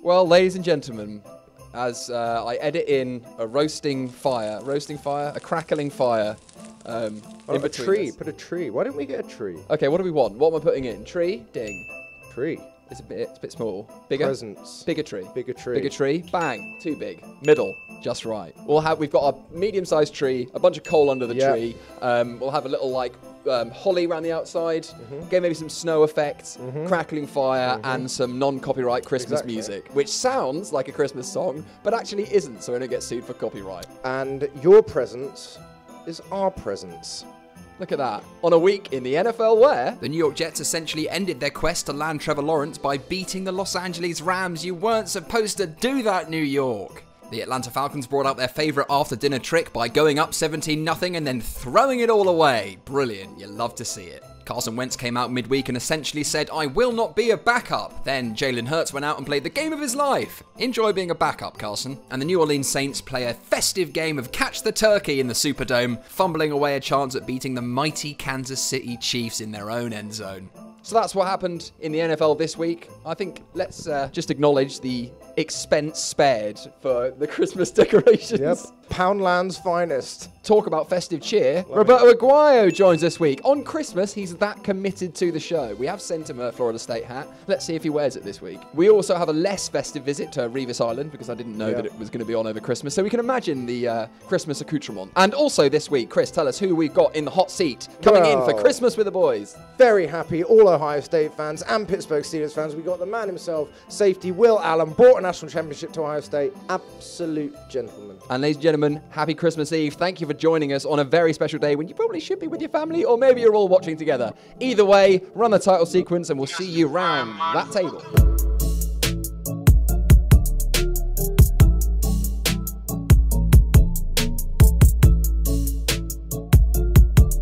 Well, ladies and gentlemen, as I edit in a roasting fire, a crackling fire. A tree. Put a tree. Why didn't we get a tree? Okay, what do we want? What am I putting in? Tree? Ding. Tree. It's a bit small. Bigger? Presents. Bigger tree. Bigger tree. Bigger tree. Bang. Too big. Middle. Just right. We've got a medium-sized tree, a bunch of coal under the tree. We'll have a little holly around the outside. Get maybe some snow effects, crackling fire, and some non-copyright Christmas music, which sounds like a Christmas song, but actually isn't. So we don't get sued for copyright. And your presence is our presence. Look at that. On a week in the NFL where the New York Jets essentially ended their quest to land Trevor Lawrence by beating the Los Angeles Rams. You weren't supposed to do that, New York. The Atlanta Falcons brought out their favourite after-dinner trick by going up 17-0 and then throwing it all away. Brilliant. You love to see it. Carson Wentz came out midweek and essentially said, "I will not be a backup." Then Jalen Hurts went out and played the game of his life. Enjoy being a backup, Carson. And the New Orleans Saints play a festive game of catch the turkey in the Superdome, fumbling away a chance at beating the mighty Kansas City Chiefs in their own end zone. So that's what happened in the NFL this week. I think let's just acknowledge the expense spared for the Christmas decorations. Yep. Poundland's finest. Talk about festive cheer. Roberto Aguayo joins us this week. On Christmas, he's that committed to the show. We have sent him a Florida State hat. Let's see if he wears it this week. We also have a less festive visit to Revis Island because I didn't know that it was going to be on over Christmas. So we can imagine the Christmas accoutrement. And also this week, Chris, tell us who we've got in the hot seat coming in for Christmas with the boys. Very happy, all Ohio State fans and Pittsburgh Steelers fans. We got the man himself, safety Will Allen, brought a national championship to Ohio State. Absolute gentleman. And ladies and gentlemen, happy Christmas Eve. Thank you for joining us on a very special day when you probably should be with your family, or maybe you're all watching together. Either way, run the title sequence and we'll see you round that table.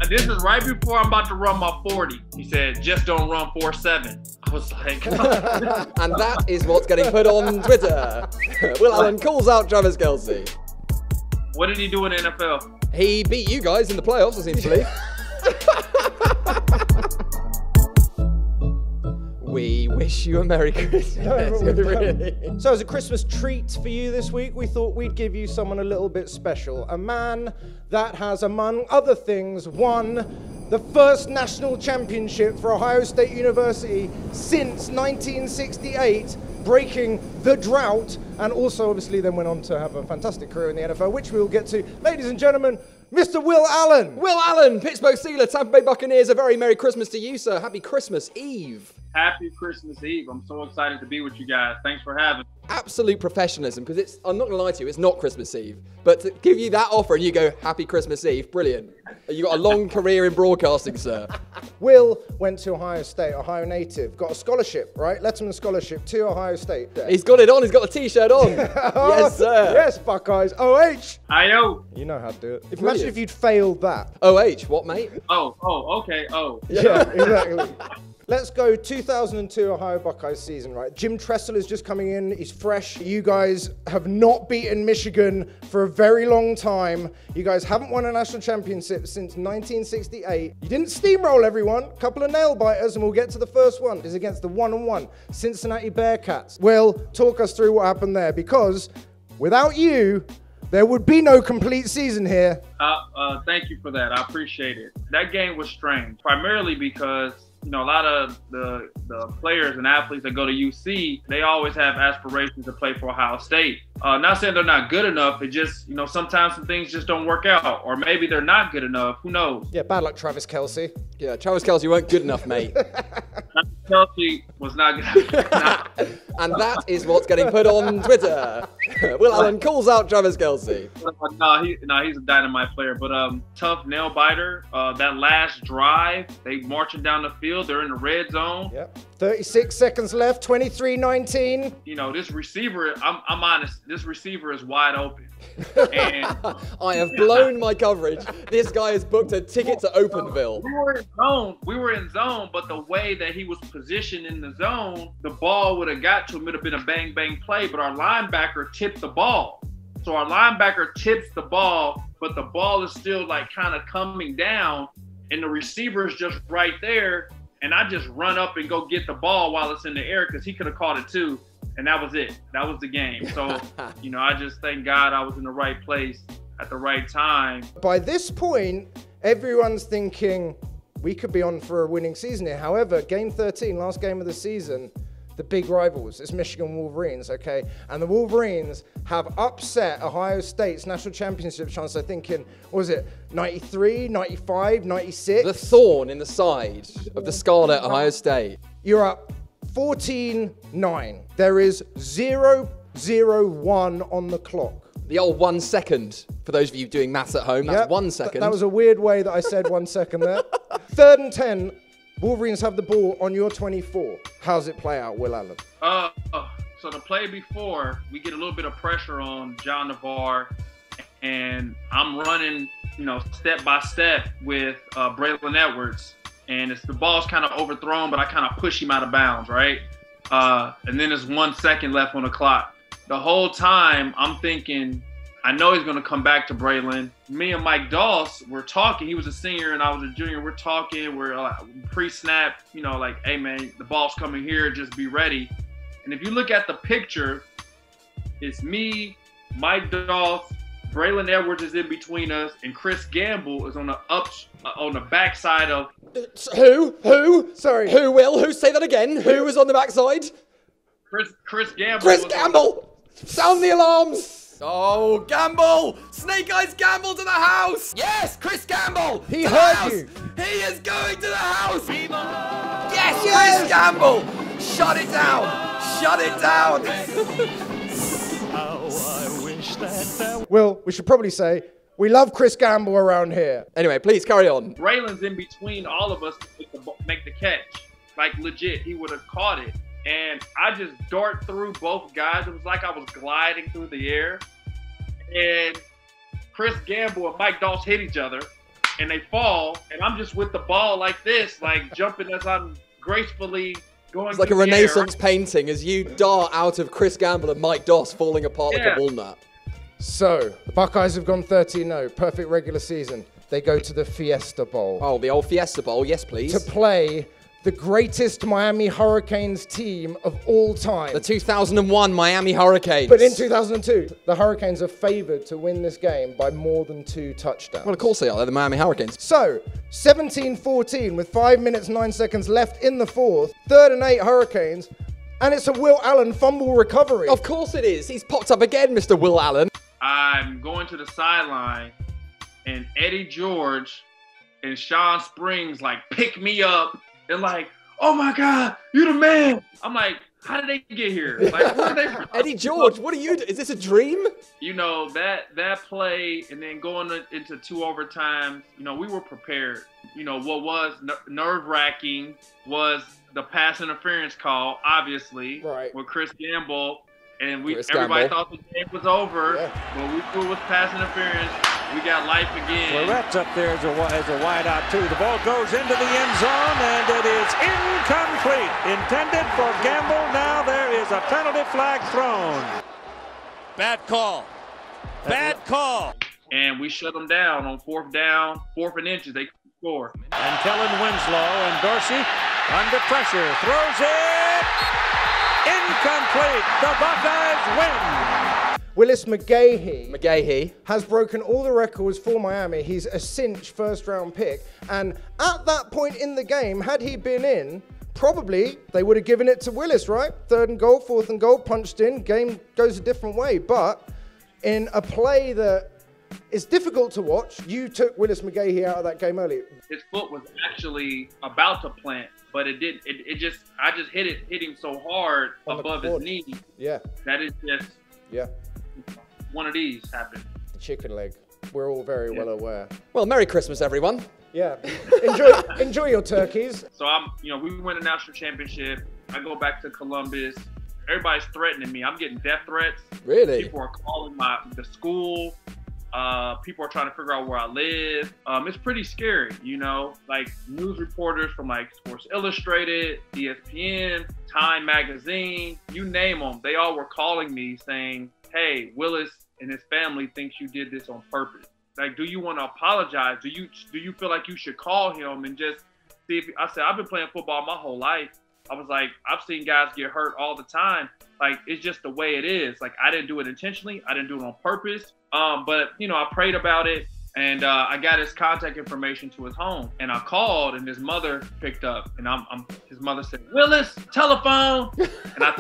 This is right before I'm about to run my 40. He said, "Just don't run 4.7." I was like... And that is what's getting put on Twitter. Will Allen calls out Travis Kelce. What did he do in the NFL? He beat you guys in the playoffs, I seem to believe. We wish you a Merry Christmas. Really. So as a Christmas treat for you this week, we thought we'd give you someone a little bit special. A man that has, among other things, won the first national championship for Ohio State University since 1968, breaking the drought, and also obviously then went on to have a fantastic career in the NFL, which we'll get to. Ladies and gentlemen, Mr. Will Allen. Will Allen, Pittsburgh Steelers, Tampa Bay Buccaneers. A very Merry Christmas to you, sir. Happy Christmas Eve. Happy Christmas Eve. I'm so excited to be with you guys. Thanks for having me. Absolute professionalism, because I'm not going to lie to you, it's not Christmas Eve. But to give you that offer and you go, Happy Christmas Eve, brilliant. You got a long career in broadcasting, sir. Will went to Ohio State, Ohio native, got a scholarship, right? Letterman scholarship to Ohio State. He's got it on, he's got the t-shirt on. Yes, sir. Yes, Buckeyes. OH. I-O. You know how to do it. Imagine if you'd failed that. OH, what, mate? Oh, okay, oh. Yeah, exactly. Let's go 2002 Ohio Buckeyes season, right? Jim Tressel is just coming in. He's fresh. You guys have not beaten Michigan for a very long time. You guys haven't won a national championship since 1968. You didn't steamroll everyone. A couple of nail biters, and we'll get to the first one. It's against the 1-1 Cincinnati Bearcats. Will, talk us through what happened there, because without you, there would be no complete season here. Thank you for that. I appreciate it. That game was strange, primarily because a lot of the players and athletes that go to UC, they always have aspirations to play for Ohio State. Not saying they're not good enough. It just, sometimes some things just don't work out. Or maybe they're not good enough. Who knows? Yeah, bad luck, Travis Kelce. Yeah, Travis Kelce, you weren't good enough, mate. Kelce was not good. And that is what's getting put on Twitter. Will Allen calls out Travis Kelce. He's a dynamite player. But tough nail biter. That last drive, they marching down the field. They're in the red zone. Yep. 36 seconds left. 23-19. This receiver. I'm honest. This receiver is wide open. And I have blown my coverage. This guy has booked a ticket to Openville. We were in zone, but the way that he was positioned in the zone, the ball would have got to him. It would have been a bang play, but our linebacker tipped the ball. So our linebacker tips the ball, but the ball is still kind of coming down, and the receiver is just right there. And I just run up and go get the ball while it's in the air, because he could have caught it too. and that was it. That was the game. So, you know, I just thank God I was in the right place at the right time. By this point, everyone's thinking we could be on for a winning season here. However, game 13, last game of the season, the big rivals, it's Michigan Wolverines, okay? And the Wolverines have upset Ohio State's national championship chance, I think in, what was it, 93, 95, 96? The thorn in the side of the Scarlet Ohio State. You're up 14-9. There is 0-0-1 on the clock. The old 1 second, for those of you doing maths at home, that's 1 second. That was a weird way that I said 1 second there. 3rd and 10, Wolverines have the ball on your 24. How's it play out, Will Allen? So the play before, we get a little bit of pressure on John Navarre, and I'm running, you know, step by step with Braylon Edwards, and the ball's kind of overthrown, but I kind of push him out of bounds, right? And then there's 1 second left on the clock. The whole time I'm thinking, I know he's going to come back to Braylon. Me and Mike Doss were talking. He was a senior and I was a junior. We're talking. We're pre-snap, you know, like, hey, man, the ball's coming here. Just be ready. And if you look at the picture, it's me, Mike Doss, Braylon Edwards is in between us, and Chris Gamble is on the backside of. Who? Sorry. Who, Will? Who? Say that again. Who was on the backside? Chris Gamble. Chris Gamble! Sound the alarms! Oh, Gamble! Snake Eyes Gamble to the house! Yes, Chris Gamble! He to the heard house. you. He is going to the house! Yes, Chris Gamble! Shut it down! Shut it down! Well, we should probably say, we love Chris Gamble around here. Anyway, please carry on. Braylon's in between all of us to make the catch. Like, legit, he would have caught it. And I just dart through both guys. It was like I was gliding through the air. And Chris Gamble and Mike Doss hit each other. And they fall. And I'm just with the ball like this, like jumping as I'm gracefully going It's like a through the Renaissance air. painting as you dart out of Chris Gamble and Mike Doss falling apart like a walnut. So, the Buckeyes have gone 13-0. Perfect regular season. They go to the Fiesta Bowl. Oh, the old Fiesta Bowl. Yes, please. To play the greatest Miami Hurricanes team of all time. The 2001 Miami Hurricanes. But in 2002, the Hurricanes are favored to win this game by more than 2 touchdowns. Well, of course they are. They're the Miami Hurricanes. So, 17-14 with 5 minutes, 9 seconds left in the fourth. 3rd and 8 Hurricanes. And it's a Will Allen fumble recovery. Of course it is. He's popped up again, Mr. Will Allen. I'm going to the sideline, and Eddie George and Sean Springs, like, pick me up. They're like, oh, my God, you the man. I'm like, how did they get here? Like, where are they from? Eddie George, what are you doing? Is this a dream? You know, that play and then going into 2 overtimes, you know, we were prepared. You know, what was nerve-wracking was the pass interference call, obviously, right, with Chris Gamble. And Gamble. everybody thought the game was over, but we knew it was pass interference. We got life again. Lorette's up there as a wide out too. The ball goes into the end zone, and it is incomplete. Intended for Gamble. Now there is a penalty flag thrown. Bad call. Bad call. And we shut them down on 4th down, 4th and inches. They could score. And Kellen Winslow and Dorsey under pressure throws it. Incomplete. The Buckeyes win. Willis McGahee has broken all the records for Miami. He's a cinch first-round pick. And at that point in the game, had he been in, probably they would have given it to Willis, right? 3rd and goal, 4th and goal, punched in. Game goes a different way. But in a play that is difficult to watch, you took Willis McGahee out of that game early. His foot was actually about to plant, but it didn't. I just hit him so hard above his knee. Yeah. That is just. Yeah. One of these happened. The chicken leg. We're all very well aware. Well, Merry Christmas, everyone. Yeah. Enjoy your turkeys. So we win a national championship. I go back to Columbus. Everybody's threatening me. I'm getting death threats. Really? People are calling the school. People are trying to figure out where I live. It's pretty scary, you know, like news reporters from like Sports Illustrated, ESPN, Time Magazine, you name them. They all were calling me saying, hey, Willis and his family thinks you did this on purpose. Like, do you want to apologize? Do you feel like you should call him and just see if, I said, I've been playing football my whole life. I was like, I've seen guys get hurt all the time. Like, it's just the way it is. Like, I didn't do it intentionally. I didn't do it on purpose. But, you know, I prayed about it. And I got his contact information to his home. And I called, and his mother picked up. And his mother said, Willis, telephone. And I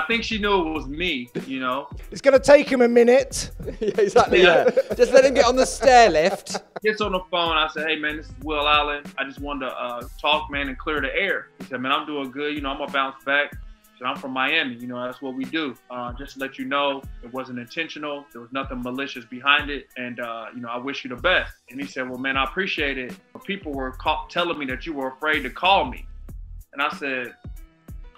think she knew it was me, you know. It's going to take him a minute. Yeah, exactly, yeah. Just let him get on the stair lift. Gets on the phone. I said, hey, man, this is Will Island. I just wanted to talk, man, and clear the air. He said, man, I'm doing good. You know, I'm going to bounce back. I'm from Miami, you know, that's what we do. Just to let you know, it wasn't intentional. There was nothing malicious behind it. And, you know, I wish you the best. And he said, well, man, I appreciate it. But people were telling me that you were afraid to call me. And I said,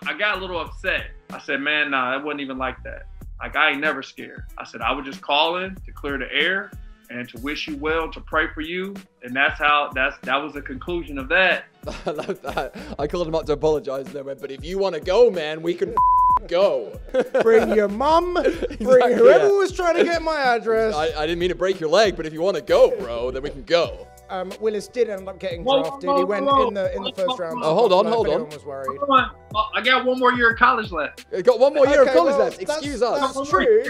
I got a little upset. I said, man, nah, it wasn't even like that. Like, I ain't never scared. I said, I was just calling to clear the air and to wish you well, to pray for you. And that was the conclusion of that. I love that. I called him up to apologize and they went, but if you want to go, man, we can go. Bring your mum, bring whoever was trying to get my address. I didn't mean to break your leg, but if you want to go, bro, then we can go. Willis did end up getting drafted. He went in the first round. Oh, hold on. Everyone was worried. I got one more year of college left. You got one more year of college left. Excuse us. That's true.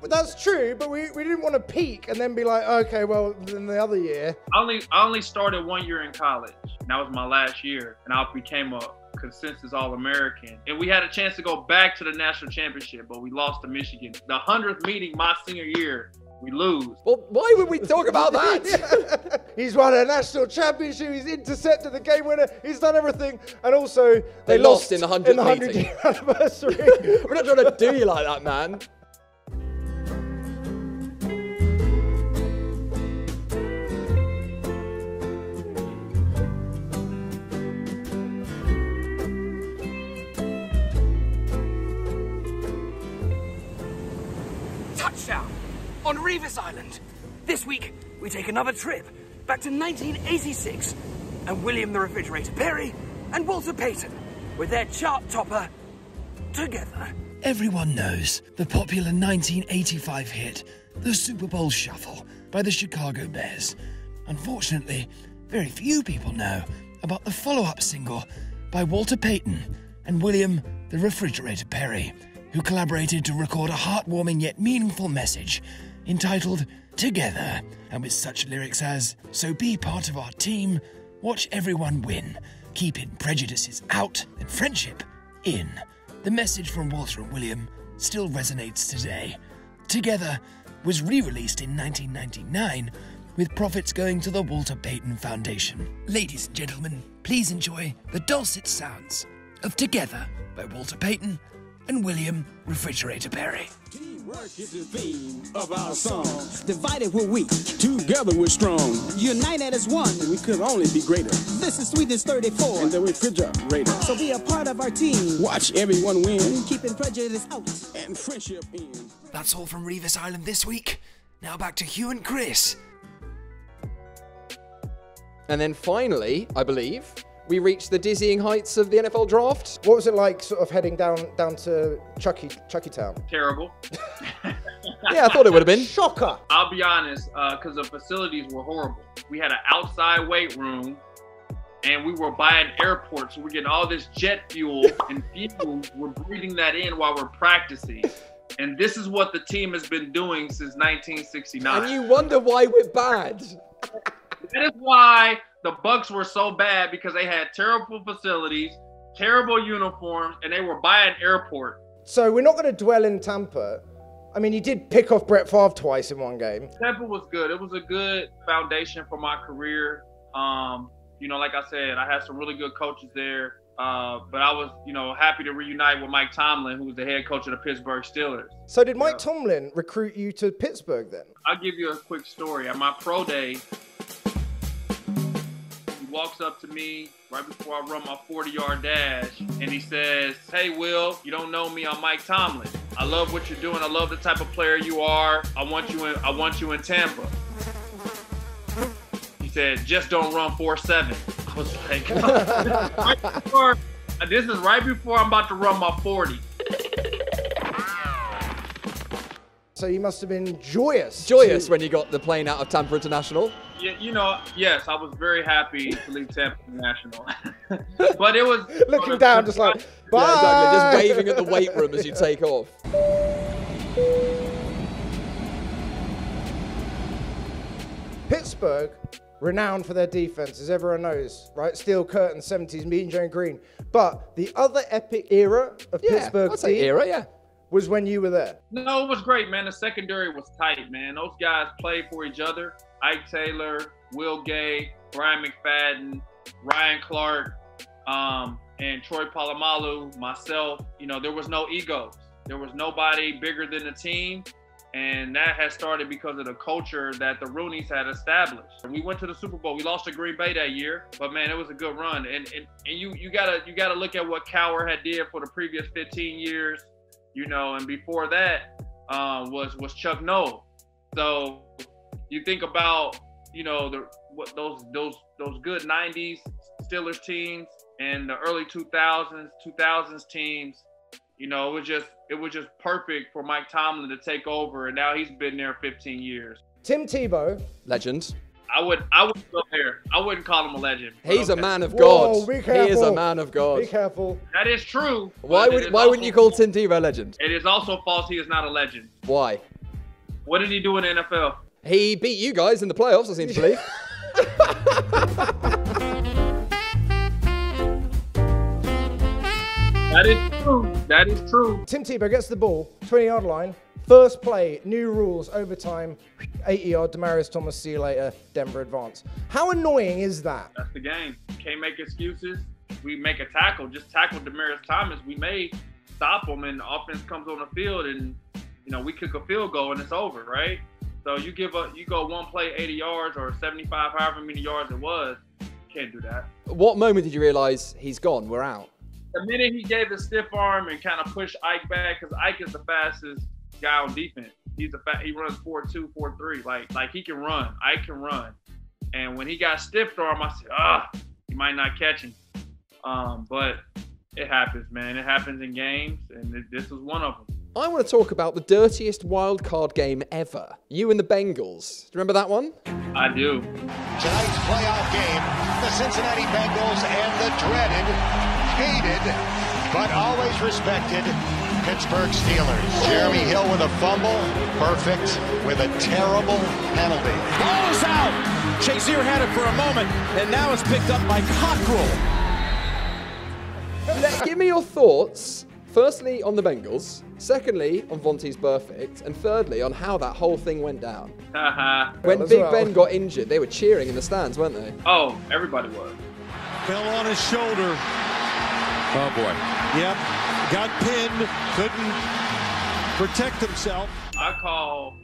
That's true, but we didn't want to peak and then be like, okay, well, then the other year. I only started 1 year in college, and that was my last year, and I became a consensus All-American. And we had a chance to go back to the national championship, but we lost to Michigan. The 100th meeting my senior year, we lose. Well, why would we talk about that? He's won a national championship. He's intercepted the game winner. He's done everything. And also, they lost in the 100th year anniversary. We're not trying to do you like that, man. Touchdown on Revis Island. This week, we take another trip back to 1986 and William the Refrigerator Perry and Walter Payton with their chart topper, Together. Everyone knows the popular 1985 hit, The Super Bowl Shuffle by the Chicago Bears. Unfortunately, very few people know about the follow-up single by Walter Payton and William the Refrigerator Perry, who collaborated to record a heartwarming yet meaningful message entitled Together, and with such lyrics as, so be part of our team, watch everyone win, keeping prejudices out and friendship in. The message from Walter and William still resonates today. Together was re-released in 1999, with profits going to the Walter Payton Foundation. Ladies and gentlemen, please enjoy the dulcet sounds of Together by Walter Payton and William Refrigerator Perry. Teamwork is the theme of our song. Divided we're weak, together we're strong. United as one, we could only be greater. This is Sweetest 34 and the Refrigerator. So be a part of our team. Watch everyone win, keeping prejudice out and friendship in. That's all from Revis Island this week. Now back to Hugh and Chris. And then finally, I believe, we reached the dizzying heights of the NFL draft. What was it like sort of heading down to Chucky Town? Terrible. Yeah, I thought it would have been. Shocker. I'll be honest, because the facilities were horrible. We had an outside weight room, and we were by an airport, so we're getting all this jet fuel and fumes. We're breathing that in while we're practicing. And this is what the team has been doing since 1969. And you wonder why we're bad. That is why the Bucs were so bad, because they had terrible facilities, terrible uniforms, and they were by an airport. So we're not going to dwell in Tampa. I mean, you did pick off Brett Favre twice in one game. Tampa was good. It was a good foundation for my career. You know, like I said, I had some really good coaches there. But I was, you know, happy to reunite with Mike Tomlin, who was the head coach of the Pittsburgh Steelers. So did Mike Tomlin recruit you to Pittsburgh then? I'll give you a quick story. At my pro day, he walks up to me right before I run my 40-yard dash, and he says, "Hey, Will, you don't know me. I'm Mike Tomlin. I love what you're doing. I love the type of player you are. I want you in Tampa." He said, "Just don't run 4.7." I was like, this is right before I'm about to run my 40. So you must have been joyous. Joyous when you got the plane out of Tampa International. Yeah, you know, yes, I was very happy to leave Tampa International. But it was looking down, just like, bye. Yeah, exactly. Just waving at the weight room as you take off. Pittsburgh, renowned for their defense, as everyone knows, right? Steel curtain, 70s, Mean Joe Green. But the other epic era of Pittsburgh's team era, was when you were there. No, it was great, man. The secondary was tight, man. Those guys played for each other. Ike Taylor, Will Gay, Brian McFadden, Ryan Clark, and Troy Polamalu, myself. You know, there was no egos. There was nobody bigger than the team. And that has started because of the culture that the Rooneys had established. We went to the Super Bowl. We lost to Green Bay that year, but man, it was a good run. And you gotta look at what Cowher had did for the previous 15 years, you know. And before that was Chuck Noll. So you think about, you know, those good 90s Steelers teams and the early 2000s teams. You know, it was just perfect for Mike Tomlin to take over, and now he's been there 15 years. Tim Tebow, legend. I would go there. I wouldn't call him a legend. He's a man of God. Whoa, be careful. He is a man of God. Be careful. That is true. Why wouldn't you call Tim Tebow a legend? It is also false. He is not a legend. Why? What did he do in the NFL? He beat you guys in the playoffs, I seem to believe. That is true. That is true. Tim Tebow gets the ball, 20-yard line. First play, new rules, overtime, 80-yard, Demaryius Thomas, see you later, Denver advance. How annoying is that? That's the game. Can't make excuses. We make a tackle. Just tackle Demaryius Thomas. We may stop him, and the offense comes on the field, and you know we kick a field goal, and it's over, right? So you go one play, 80 yards or 75, however many yards it was. Can't do that. What moment did you realize he's gone? We're out. The minute he gave the stiff arm and kind of pushed Ike back, because Ike is the fastest guy on defense. He runs 4.2, 4.3. Like he can run. Ike can run. And when he got stiff arm, I said, he might not catch him. But it happens, man. It happens in games, and this was one of them. I want to talk about the dirtiest wild card game ever. You and the Bengals. Do you remember that one? I do. Tonight's playoff game, the Cincinnati Bengals and the dreaded, hated, but always respected Pittsburgh Steelers. Jeremy Hill with a fumble, perfect with a terrible penalty. Ball is out. Shazier had it for a moment, and now it's picked up by Cockrell. Give me your thoughts. Firstly, on the Bengals. Secondly, on Vontae's perfect. And thirdly, on how that whole thing went down. When Big Ben got injured, they were cheering in the stands, weren't they? Oh, everybody was. Fell on his shoulder. Oh, boy. Yep. Got pinned. Couldn't protect himself. I call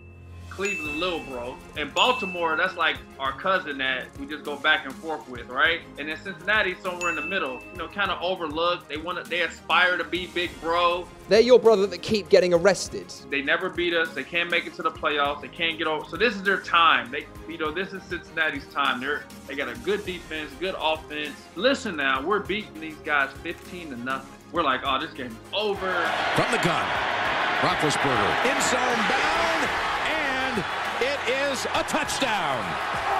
Cleveland little bro. In Baltimore, that's like our cousin that we just go back and forth with, right? And in Cincinnati, somewhere in the middle, you know, kind of overlooked. They aspire to be big bro. They're your brother that keep getting arrested. They never beat us. They can't make it to the playoffs. They can't get over. So this is their time. This is Cincinnati's time. They got a good defense, good offense. Listen now, we're beating these guys 15-0. We're like, oh, this game is over. From the gun, Roethlisberger in zone bound. It is a touchdown.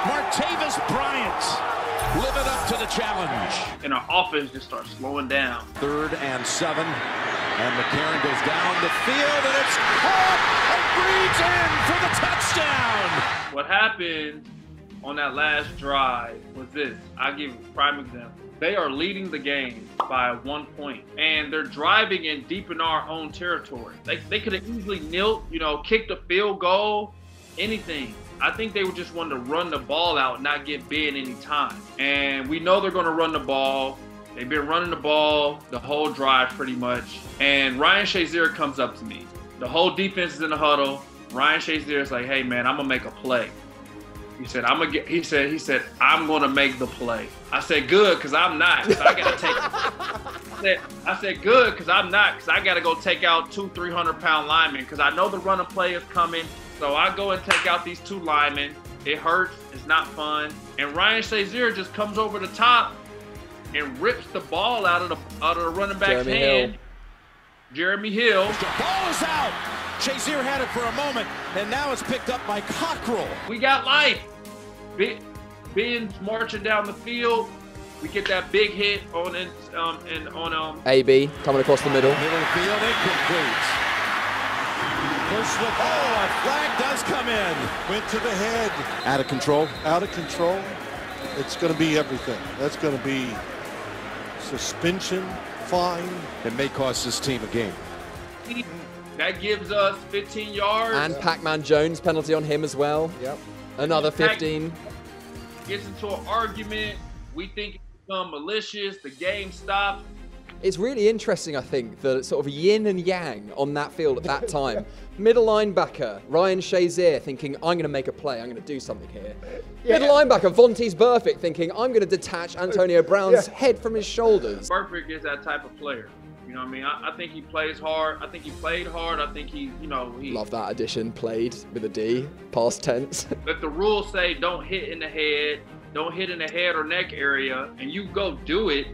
Martavis Bryant living up to the challenge. And our offense just starts slowing down. 3rd and 7. And McCarron goes down the field, and it's caught and Reed's in for the touchdown. What happened on that last drive was this. I'll give you a prime example. They are leading the game by 1 point, and they're driving in deep in our own territory. They could have easily knelt, kicked a field goal, anything. I think they just wanted to run the ball out and not get bid any time. And we know they're going to run the ball. They've been running the ball the whole drive pretty much. And Ryan Shazier comes up to me. The whole defense is in the huddle. Ryan Shazier is like, "Hey man, I'm gonna make a play." He said, He said, "I'm gonna make the play." I said, "Good, because I'm not. Cause I gotta take." I said, "Good, because I'm not. Because I gotta go take out 200-300-pound linemen. Because I know the running play is coming. So I go and take out these 2 linemen. It hurts. It's not fun." And Ryan Shazier just comes over the top and rips the ball out of the running back's hand. Jeremy Hill. The ball is out. Shazier had it for a moment, and now it's picked up by Cockrell. We got life. Ben's marching down the field. We get that big hit on AB coming across the middle. Middle field incomplete. Push the ball. A flag does come in. Went to the head. Out of control. Out of control. It's going to be everything. That's going to be suspension, fine. It may cost this team a game. That gives us 15 yards. And Pac-Man Jones penalty on him as well. Yep. Another 15. Gets into an argument. We think it's become malicious. The game stops. It's really interesting, I think, the sort of yin and yang on that field at that time. Middle linebacker, Ryan Shazier, thinking, I'm going to make a play. I'm going to do something here. Yeah. Middle linebacker, Vontaze Burfict, thinking, I'm going to detach Antonio Brown's head from his shoulders. Burfict is that type of player. You know what I mean? I think he plays hard. I think he played hard. I think he, Love that addition, played with a D, past tense. If the rules say don't hit in the head, don't hit in the head or neck area, and you go do it,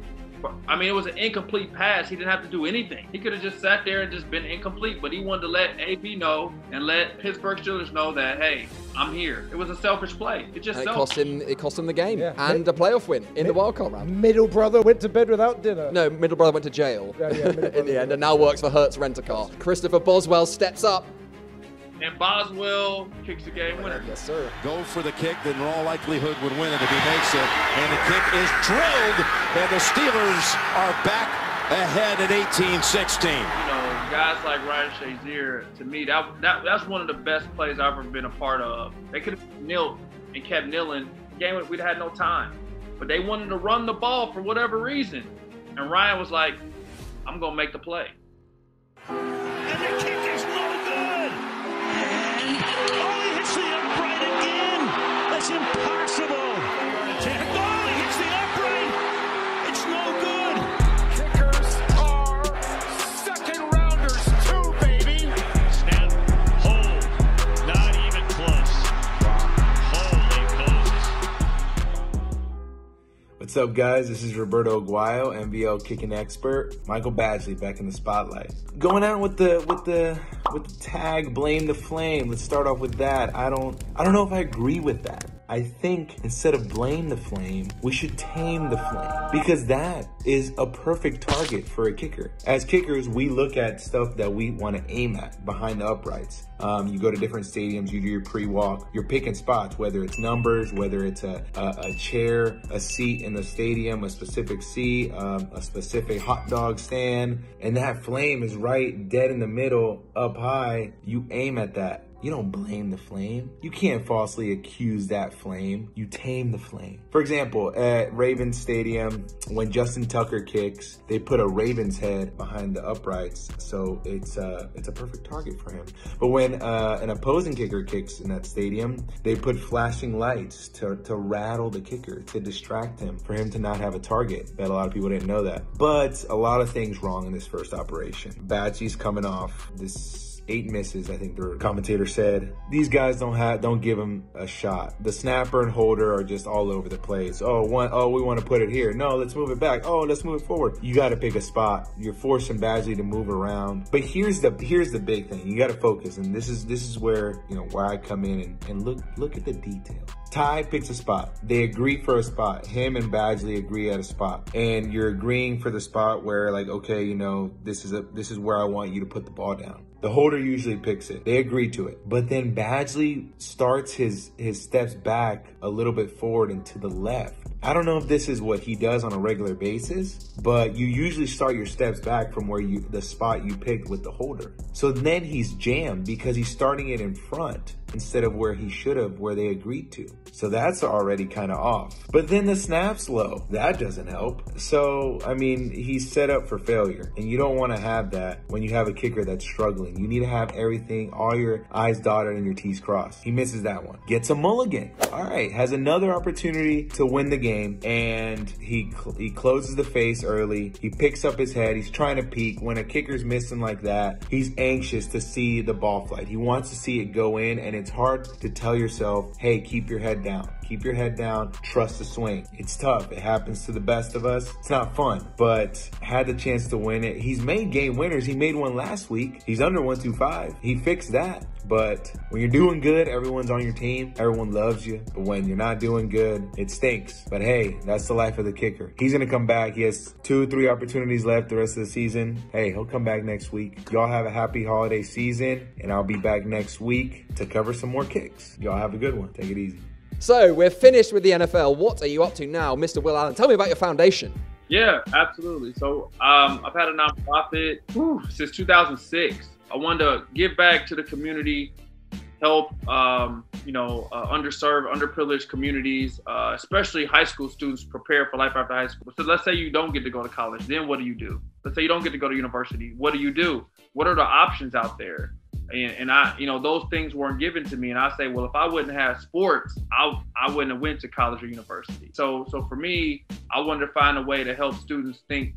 I mean, it was an incomplete pass. He didn't have to do anything. He could have just sat there and just been incomplete, but he wanted to let AB know and let Pittsburgh Steelers know that, hey, I'm here. It was a selfish play. It just cost him the game and a playoff win in the wild card round. Middle brother went to bed without dinner. No, middle brother went to jail in the end and now works for Hertz Rent-A-Car. Christopher Boswell steps up. And Boswell kicks the game winner. Yes, sir. Go for the kick that in all likelihood would win it if he makes it. And the kick is drilled, and the Steelers are back ahead at 18-16. You know, guys like Ryan Shazier, to me, that's one of the best plays I've ever been a part of. They could have knelt and kept kneeling. The game, we'd have had no time. But they wanted to run the ball for whatever reason. And Ryan was like, I'm going to make the play. And the kick is no good. Oh, he hits the upright again. That's impossible. Oh, he hits the upright. It's no good. Kickers are second rounders too, baby. Snap, hold, not even close. Holy Moses. What's up, guys? This is Roberto Aguayo, NVL kicking expert. Michael Badgley back in the spotlight. Going out with the tag blame the flame. Let's start off with that. I don't know if I agree with that. I think instead of blame the flame, we should tame the flame, because that is a perfect target for a kicker. As kickers, we look at stuff that we want to aim at behind the uprights. You go to different stadiums, you do your pre-walk, you're picking spots, whether it's numbers, whether it's a chair, a seat in the stadium, a specific seat, a specific hot dog stand, and that flame is right dead in the middle, up high. You aim at that. You don't blame the flame. You can't falsely accuse that flame. You tame the flame. For example, at Ravens Stadium, when Justin Tucker kicks, they put a Ravens head behind the uprights, so it's a perfect target for him. But when an opposing kicker kicks in that stadium, they put flashing lights to rattle the kicker, to distract him, for him to not have a target. Bet a lot of people didn't know that. But a lot of things wrong in this first operation. Badgie's coming off this 8 misses, I think the commentator said. These guys don't give him a shot. The snapper and holder are just all over the place. Oh, we want to put it here. No, let's move it back. Oh, let's move it forward. You got to pick a spot. You're forcing Badgley to move around. But here's the big thing. You got to focus, and this is where where I come in and look at the detail. Ty picks a spot. They agree for a spot. Him and Badgley agree at a spot, and you're agreeing for the spot where, like, okay, this is where I want you to put the ball down. The holder usually picks it. They agree to it. But then Badgley starts his steps back a little bit forward and to the left. I don't know if this is what he does on a regular basis, but you usually start your steps back from where the spot you picked with the holder. So then he's jammed because he's starting it in front instead of where he should have, where they agreed to. So that's already kind of off. But then the snap's low. That doesn't help. So, I mean, he's set up for failure, and you don't want to have that when you have a kicker that's struggling. You need to have everything, all your I's dotted and your T's crossed. He misses that one. Gets a mulligan. All right, has another opportunity to win the game, and he closes the face early. He picks up his head. He's trying to peek. When a kicker's missing like that, he's anxious to see the ball flight. He wants to see it go in, and it's hard to tell yourself, hey, keep your head down. Keep your head down. Trust the swing. It's tough. It happens to the best of us. It's not fun, but had the chance to win it. He's made game winners. He made one last week. He's under 125. He fixed that. But when you're doing good, everyone's on your team. Everyone loves you. But when you're not doing good, it stinks. But hey, that's the life of the kicker. He's going to come back. He has 2 or 3 opportunities left the rest of the season. Hey, he'll come back next week. Y'all have a happy holiday season, and I'll be back next week to cover some more kicks. Y'all have a good one. Take it easy. So we're finished with the NFL. What are you up to now, Mr. Will Allen? Tell me about your foundation. Yeah, absolutely. So I've had a nonprofit since 2006. I wanted to give back to the community, help, underserved, underprivileged communities, especially high school students prepare for life after high school. So let's say you don't get to go to college. Then what do you do? Let's say you don't get to go to university. What do you do? What are the options out there? And I, those things weren't given to me. And I say, well, if I wouldn't have sports, I wouldn't have went to college or university. So for me, I wanted to find a way to help students think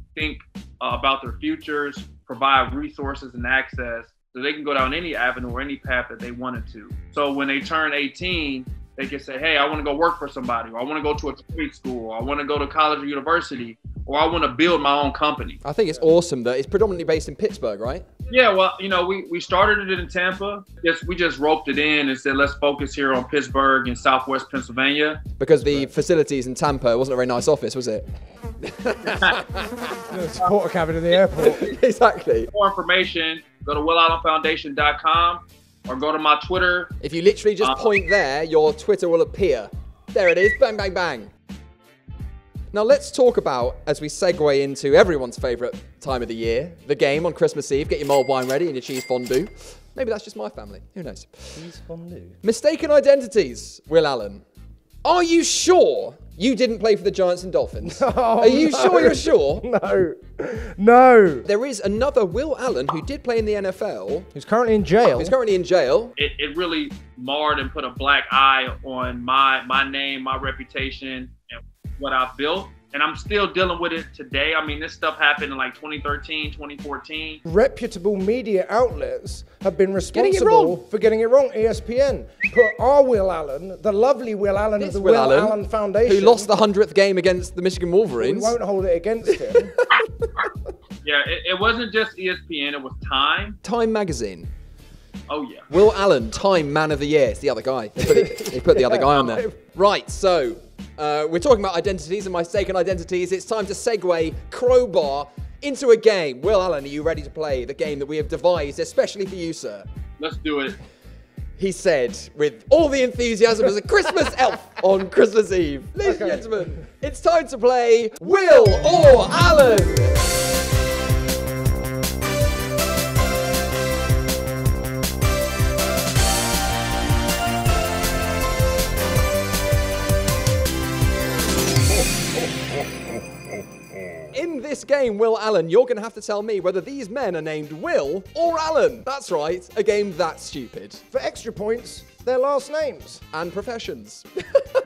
about their futures, provide resources and access so they can go down any avenue or any path that they wanted to. So when they turn 18, they can say, hey, I want to go work for somebody, or I want to go to a trade school, or I want to go to college or university, or I want to build my own company. I think it's awesome that it's predominantly based in Pittsburgh, right? Yeah, well, we started it in Tampa. We just roped it in and said, let's focus here on Pittsburgh and Southwest Pennsylvania. Because the facilities in Tampa wasn't a very nice office, was it? The supporter cabin in the airport. Exactly. For more information, go to willallenfoundation.com or go to my Twitter. If you literally just point there, your Twitter will appear. There it is. Bang, bang, bang. Now let's talk about, as we segue into everyone's favourite time of the year, the game on Christmas Eve. Get your mulled wine ready and your cheese fondue. Maybe that's just my family. Who knows? Cheese fondue. Mistaken identities, Will Allen. Are you sure you didn't play for the Giants and Dolphins? Are you sure you're sure? No. There is another Will Allen who did play in the NFL. Who's currently in jail. It really marred and put a black eye on my name, my reputation, and what I built. And I'm still dealing with it today. I mean, this stuff happened in like 2013, 2014. Reputable media outlets have been responsible for getting it wrong. ESPN put our Will Allen, the lovely Will Allen of the Will Allen Foundation, who lost the 100th game against the Michigan Wolverines. We won't hold it against him. Yeah, it wasn't just ESPN, it was Time. Time magazine. Oh, yeah. Will Allen, Time Man of the Year. It's the other guy. They put the other guy on there. Right, so we're talking about identities and mistaken identities. It's time to segue crowbar into a game. Will Allen, are you ready to play the game that we have devised especially for you, sir? Let's do it. He said, with all the enthusiasm as a Christmas elf on Christmas Eve. Ladies and gentlemen, it's time to play Will or Allen. In this game, Will Allen, you're going to have to tell me whether these men are named Will or Allen. That's right, a game that stupid. For extra points, their last names. And professions.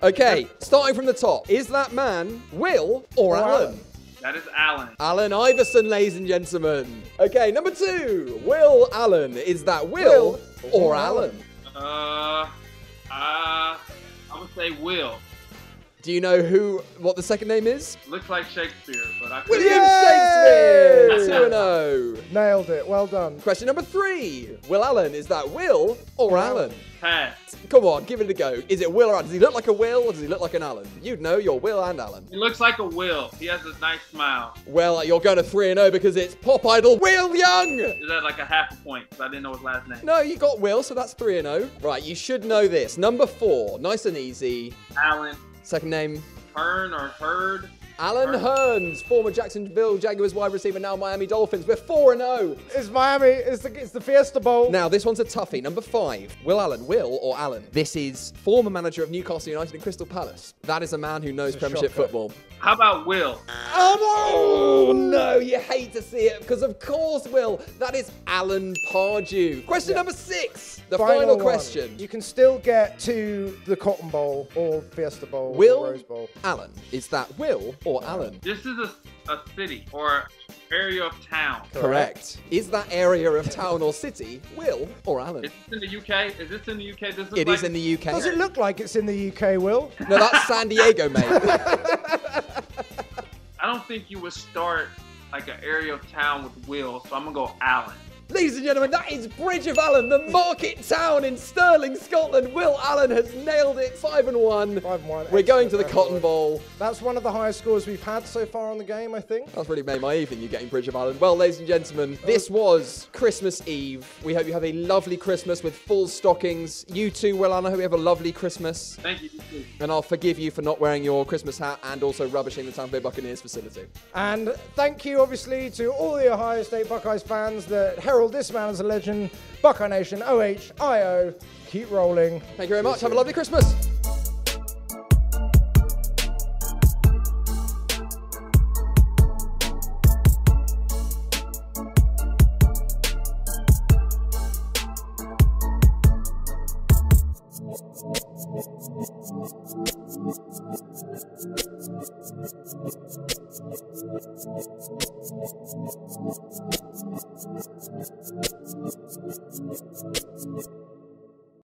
Okay, starting from the top. Is that man Will or Allen? That is Allen. Allen Iverson, ladies and gentlemen. Okay, number 2. Will Allen. Is that Will or Allen? I would say Will. Do you know what the second name is? Looks like Shakespeare, but I William Shakespeare! 2-0. Nailed it. Well done. Question number 3. Will Allen, is that Will or Allen? Pass. Come on, give it a go. Is it Will or Allen? Does he look like a Will or does he look like an Allen? You'd know you're Will and Allen. He looks like a Will. He has a nice smile. Well, you're going to 3-0 because it's pop idol Will Young! Is that like a half a point? Because I didn't know his last name. No, you got Will, so that's 3-0. Right, you should know this. Number 4, nice and easy. Allen. Second name? Hearn or Hurd. Alan Hearns, former Jacksonville Jaguars wide receiver, now Miami Dolphins. We're 4-0. It's Miami. It's the Fiesta Bowl. Now, this one's a toughie. Number 5. Will Allen. Will or Allen? This is former manager of Newcastle United and Crystal Palace. That is a man who knows Premiership football. How about Will? Oh, no, you hate to see it because, of course, Will. That is Alan Pardew. Question number 6. The final question. You can still get to the Cotton Bowl or Fiesta Bowl or Will Rose Bowl. Allen. Is that Will or Allen? This is a city or area of town. Correct. Is that area of town or city Will or Alan? Is this in the UK? Is this in the UK? Does It is in the UK. Does it look like it's in the UK, Will? No, that's San Diego, mate. I don't think you would start like an area of town with Will, so I'm gonna go Allen. Ladies and gentlemen, that is Bridge of Allen, the market town in Stirling, Scotland. Will Allen has nailed it, 5-1. 5-1. We're going to the Cotton Bowl. That's one of the highest scores we've had so far on the game, I think. That's really made my evening, you getting Bridge of Allen. Well, ladies and gentlemen, this was Christmas Eve. We hope you have a lovely Christmas with full stockings. You too, Will Allen, I hope you have a lovely Christmas. Thank you. And I'll forgive you for not wearing your Christmas hat and also rubbishing the Tampa Bay Buccaneers facility. And thank you, obviously, to all the Ohio State Buckeyes fans that herald this man as a legend. Buckeye Nation, OHIO. Keep rolling. Thank you very much. Have a lovely Christmas. Thank you.